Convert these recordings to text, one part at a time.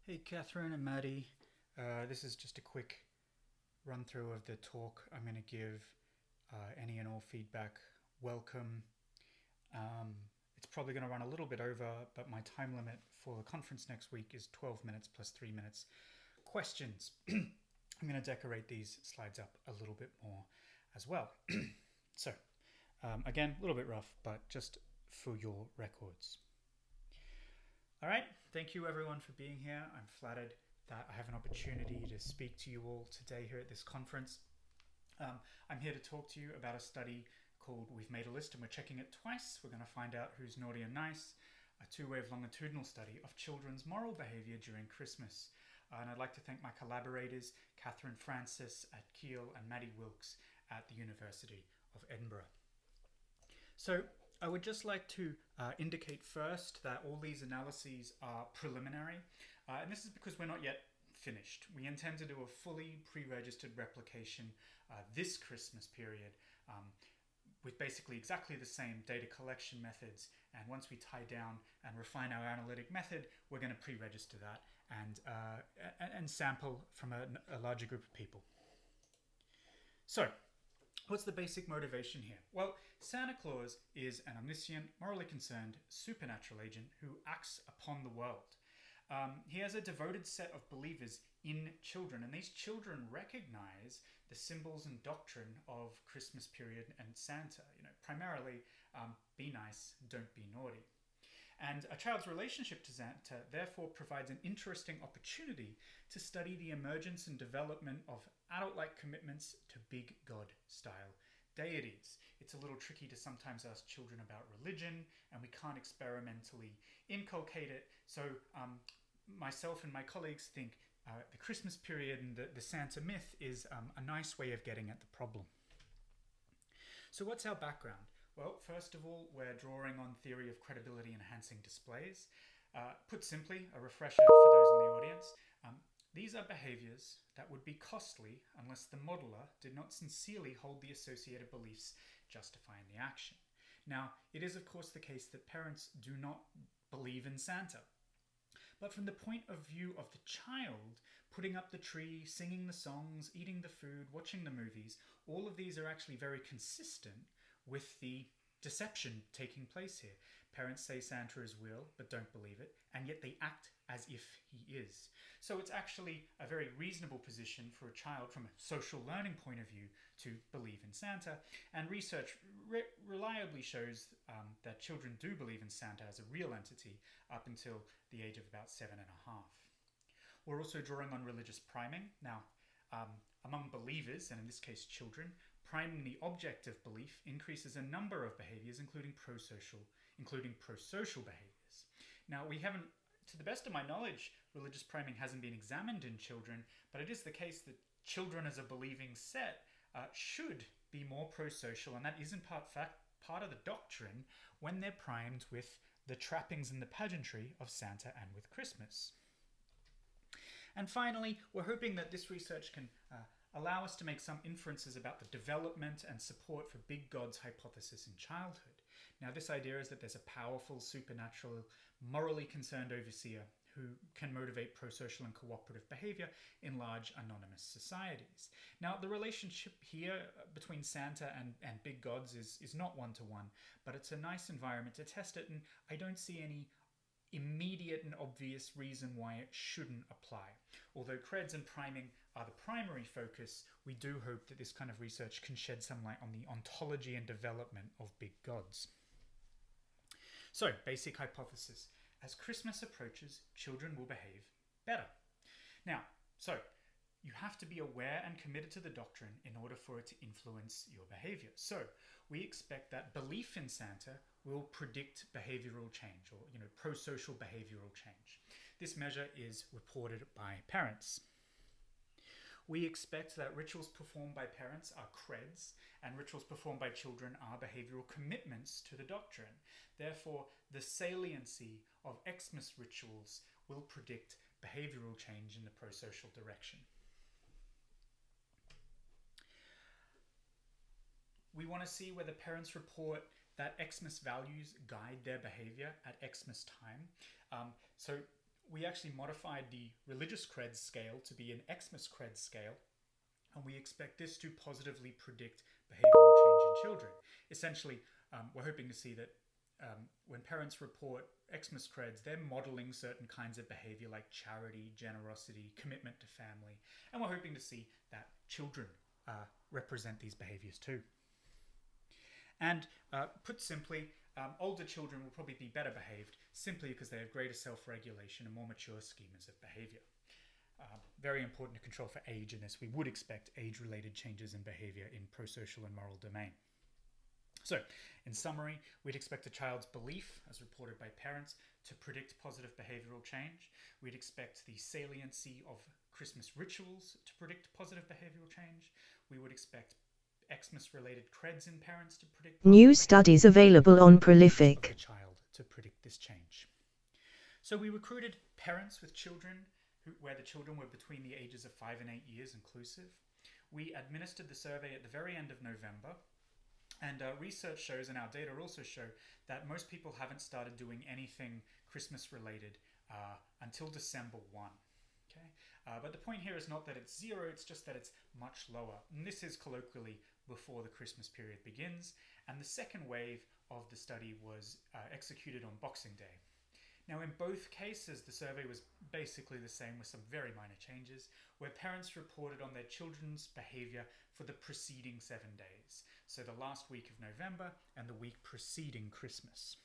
Hey, Catherine and Maddie. This is just a quick run through of the talk I'm going to give. Any and all feedback welcome. Um, it's probably going to run a little bit over, but my time limit for the conference next week is 12 minutes plus 3 minutes. Questions. I'm going to decorate these slides up a little bit more as well. So, again, a little bit rough, but just for your records. All right, thank you everyone for being here. I'm flattered that I have an opportunity to speak to you all today here at this conference. I'm here to talk to you about a study called We've Made a List and We're Checking It Twice. We're going to find out who's naughty and nice, a two-wave longitudinal study of children's moral behavior during Christmas. And I'd like to thank my collaborators, Catherine Francis at Keele and Maddie Wilkes at the University of Edinburgh. So I would just like to indicate first that all these analyses are preliminary, and this is because we're not yet finished. We intend to do a fully pre-registered replication this Christmas period with basically exactly the same data collection methods, and once we tie down and refine our analytic method, we're going to pre-register that and sample from a larger group of people. So, what's the basic motivation here? Well, Santa Claus is an omniscient, morally concerned, supernatural agent who acts upon the world. He has a devoted set of believers in children, and these children recognize the symbols and doctrine of Christmas period and Santa. Primarily, be nice, don't be naughty. And a child's relationship to Santa therefore provides an interesting opportunity to study the emergence and development of adult-like commitments to big God-style deities. It's a little tricky to sometimes ask children about religion, and we can't experimentally inculcate it. So myself and my colleagues think the Christmas period and the Santa myth is a nice way of getting at the problem. So what's our background? Well, first of all, we're drawing on theory of credibility enhancing displays. Put simply, a refresher for those in the audience, these are behaviors that would be costly unless the modeler did not sincerely hold the associated beliefs justifying the action. Now, it is of course the case that parents do not believe in Santa. But from the point of view of the child, putting up the tree, singing the songs, eating the food, watching the movies, all of these are actually very consistent with the deception taking place here. Parents say Santa is real, but don't believe it, and yet they act as if he is. So it's actually a very reasonable position for a child from a social learning point of view to believe in Santa, and research reliably shows that children do believe in Santa as a real entity up until the age of about 7.5. We're also drawing on religious priming. Now, among believers, and in this case children, priming the object of belief increases a number of behaviors, including prosocial behaviors. Now, we haven't, to the best of my knowledge, religious priming hasn't been examined in children, but it is the case that children as a believing set should be more prosocial, and that is in part of the doctrine when they're primed with the trappings and the pageantry of Santa and with Christmas. And finally, we're hoping that this research can allow us to make some inferences about the development and support for big God's hypothesis in childhood. Now, this idea is that there's a powerful, supernatural, morally concerned overseer who can motivate prosocial and cooperative behavior in large anonymous societies. Now, the relationship here between Santa and big gods is not one-to-one, but it's a nice environment to test it, and I don't see any immediate and obvious reason why it shouldn't apply. Although creds and priming are the primary focus, we do hope that this kind of research can shed some light on the ontology and development of big gods. So, basic hypothesis. As Christmas approaches, children will behave better. Now, you have to be aware and committed to the doctrine in order for it to influence your behavior. So, we expect that belief in Santa will predict behavioral change, or prosocial behavioral change. This measure is reported by parents. We expect that rituals performed by parents are creds, and rituals performed by children are behavioral commitments to the doctrine. Therefore, the saliency of Xmas rituals will predict behavioral change in the prosocial direction. We want to see whether parents report that Xmas values guide their behavior at Xmas time. So we actually modified the religious creds scale to be an Xmas creds scale, and we expect this to positively predict behavioral change in children. Essentially, we're hoping to see that when parents report Xmas creds, they're modeling certain kinds of behavior like charity, generosity, commitment to family, and we're hoping to see that children represent these behaviors too. And put simply, older children will probably be better behaved simply because they have greater self-regulation and more mature schemas of behavior. Very important to control for age in this. We would expect age-related changes in behavior in prosocial and moral domain. So, in summary, we'd expect a child's belief, as reported by parents, to predict positive behavioral change. We'd expect the saliency of Christmas rituals to predict positive behavioral change. We would expect Xmas-related creds in parents to predict new studies available on Prolific. The child to predict this change. So we recruited parents with children where the children were between the ages of 5 and 8 years inclusive. We administered the survey at the very end of November, and research shows, and our data also show, that most people haven't started doing anything Christmas related until December 1. Okay? But the point here is not that it's zero, it's just that it's much lower. And this is colloquially before the Christmas period begins, and the second wave of the study was executed on Boxing Day. Now, in both cases, the survey was basically the same with some very minor changes, where parents reported on their children's behavior for the preceding 7 days. So the last week of November and the week preceding Christmas.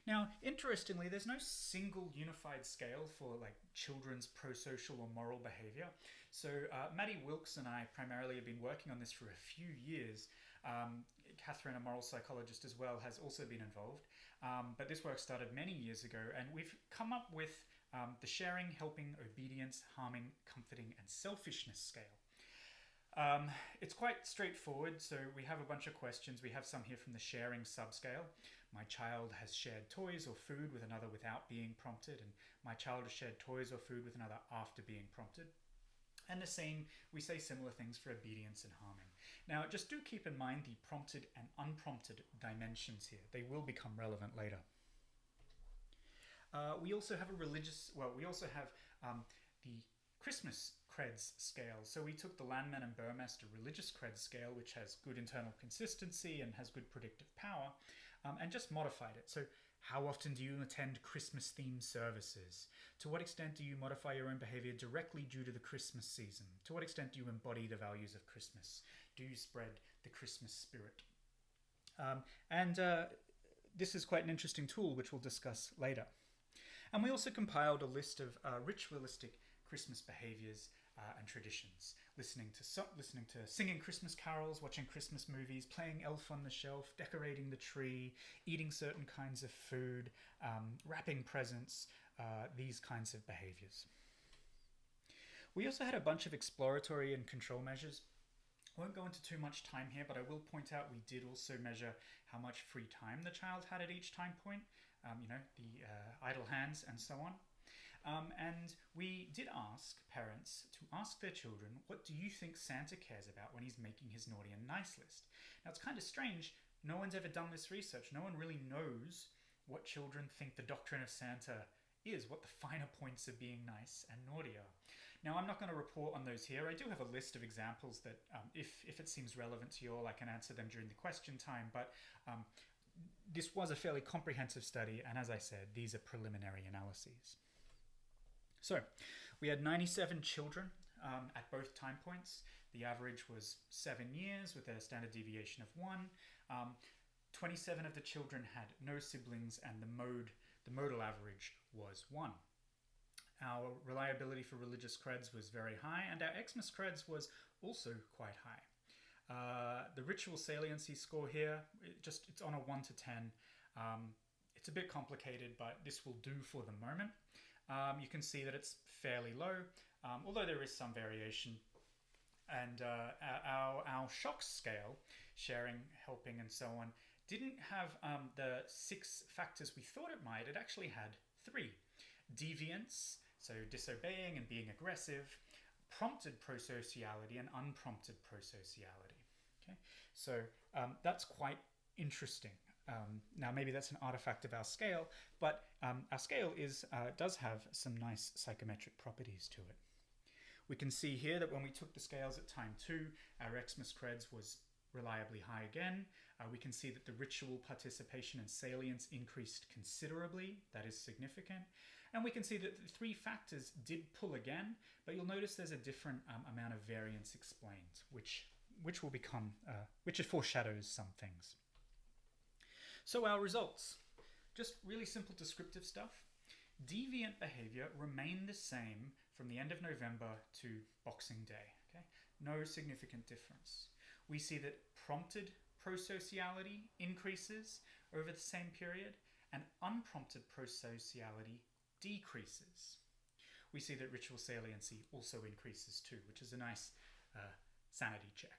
Now, interestingly, there's no single unified scale for like children's prosocial or moral behavior. So Maddie Wilkes and I primarily have been working on this for a few years. Catherine, a moral psychologist as well, has also been involved. But this work started many years ago, and we've come up with the sharing, helping, obedience, harming, comforting, and selfishness scale. It's quite straightforward, so we have a bunch of questions. We have some here from the sharing subscale. My child has shared toys or food with another without being prompted, and my child has shared toys or food with another after being prompted. And the same, we say similar things for obedience and harming. Now, just do keep in mind the prompted and unprompted dimensions here. They will become relevant later. We also have the Christmas creds scale. So we took the Landman and Burmester religious creds scale, which has good internal consistency and has good predictive power, and just modified it. So how often do you attend Christmas-themed services? To what extent do you modify your own behavior directly due to the Christmas season? To what extent do you embody the values of Christmas? Do you spread the Christmas spirit? This is quite an interesting tool, which we'll discuss later. And we also compiled a list of ritualistic Christmas behaviors and traditions, listening to singing Christmas carols, watching Christmas movies, playing Elf on the Shelf, decorating the tree, eating certain kinds of food, wrapping presents, these kinds of behaviors. We also had a bunch of exploratory and control measures. I won't go into too much time here, but I will point out we did also measure how much free time the child had at each time point, the idle hands and so on. And we did ask parents to ask their children, what do you think Santa cares about when he's making his naughty and nice list? Now, it's kind of strange. No one's ever done this research. No one really knows what children think the doctrine of Santa is, what the finer points of being nice and naughty are. Now, I'm not going to report on those here. I do have a list of examples that, if it seems relevant to you all, I can answer them during the question time. But this was a fairly comprehensive study, and as I said, these are preliminary analyses. So, we had 97 children at both time points. The average was 7 years with a standard deviation of 1. 27 of the children had no siblings, and the modal average was 1. Our reliability for religious creds was very high, and our Xmas creds was also quite high. The ritual saliency score here, it's on a 1 to 10. It's a bit complicated, but this will do for the moment. You can see that it's fairly low, although there is some variation. And our shocks scale, sharing, helping, and so on, didn't have the 6 factors we thought it might. It actually had 3. Deviance, so disobeying and being aggressive, prompted prosociality, and unprompted prosociality. Okay? So that's quite interesting. Now, maybe that's an artifact of our scale, but our scale does have some nice psychometric properties to it. We can see here that when we took the scales at time 2, our Xmas creds was reliably high again. We can see that the ritual participation and salience increased considerably. That is significant. And we can see that the 3 factors did pull again, but you'll notice there's a different amount of variance explained, which foreshadows some things. So our results, just really simple descriptive stuff. Deviant behavior remained the same from the end of November to Boxing Day. Okay? No significant difference. We see that prompted prosociality increases over the same period and unprompted prosociality decreases. We see that ritual saliency also increases too, which is a nice sanity check.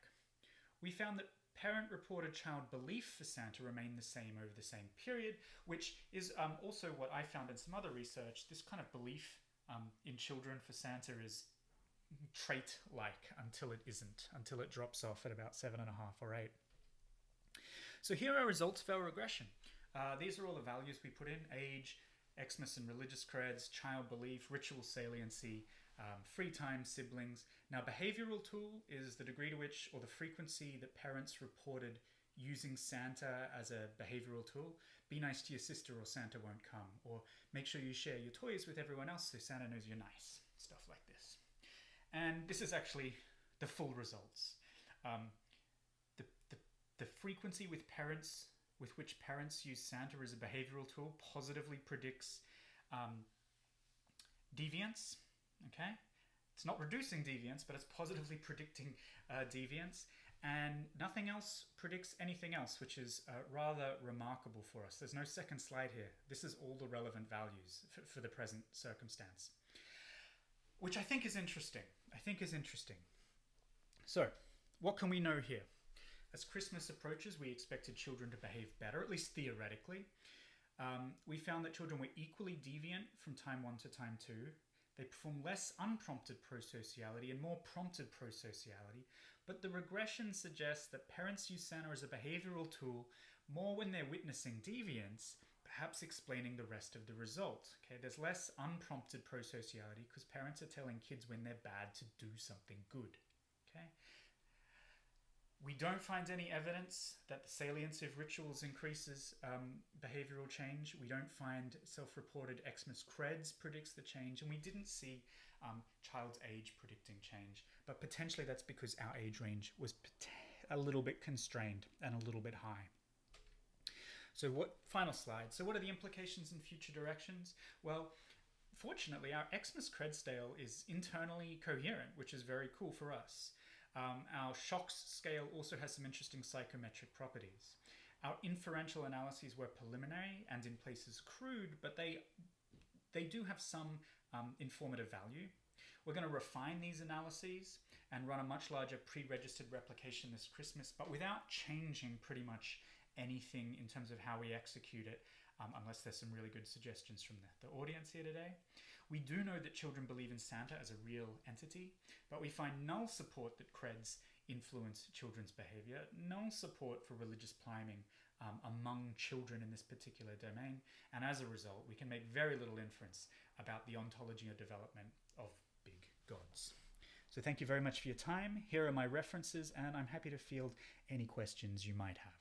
We found that parent-reported child belief for Santa remained the same over the same period, which is also what I found in some other research. This kind of belief in children for Santa is trait-like until it isn't, until it drops off at about 7.5 or 8. So here are results of our regression. These are all the values we put in: age, Xmas and religious creds, child belief, ritual saliency, free time, siblings. Now, behavioral tool is the degree to which, or the frequency that parents reported using Santa as a behavioral tool. Be nice to your sister or Santa won't come. Or make sure you share your toys with everyone else so Santa knows you're nice. Stuff like this. And this is actually the full results. The frequency with which parents use Santa as a behavioral tool positively predicts deviance. Okay, it's not reducing deviance, but it's positively predicting deviance, and nothing else predicts anything else, which is rather remarkable for us. There's no second slide here. This is all the relevant values for the present circumstance, which I think is interesting. So, what can we know here? As Christmas approaches, we expected children to behave better, at least theoretically. We found that children were equally deviant from time 1 to time 2. They perform less unprompted prosociality and more prompted prosociality, but the regression suggests that parents use Santa as a behavioral tool more when they're witnessing deviance, perhaps explaining the rest of the result. Okay, there's less unprompted prosociality because parents are telling kids when they're bad to do something good. Okay. We don't find any evidence that the salience of rituals increases behavioral change. We don't find self-reported Xmas creds predicts the change, and we didn't see child's age predicting change. But potentially that's because our age range was a little bit constrained and a little bit high. So final slide. So what are the implications in future directions? Well, fortunately, our Xmas cred scale is internally coherent, which is very cool for us. Our shocks scale also has some interesting psychometric properties. Our inferential analyses were preliminary and in places crude, but they do have some informative value. We're going to refine these analyses and run a much larger pre-registered replication this Christmas, but without changing pretty much anything in terms of how we execute it, unless there's some really good suggestions from the audience here today. We do know that children believe in Santa as a real entity, but we find null support that creds influence children's behavior, null support for religious priming among children in this particular domain, and as a result, we can make very little inference about the ontology or development of big gods. So thank you very much for your time. Here are my references, and I'm happy to field any questions you might have.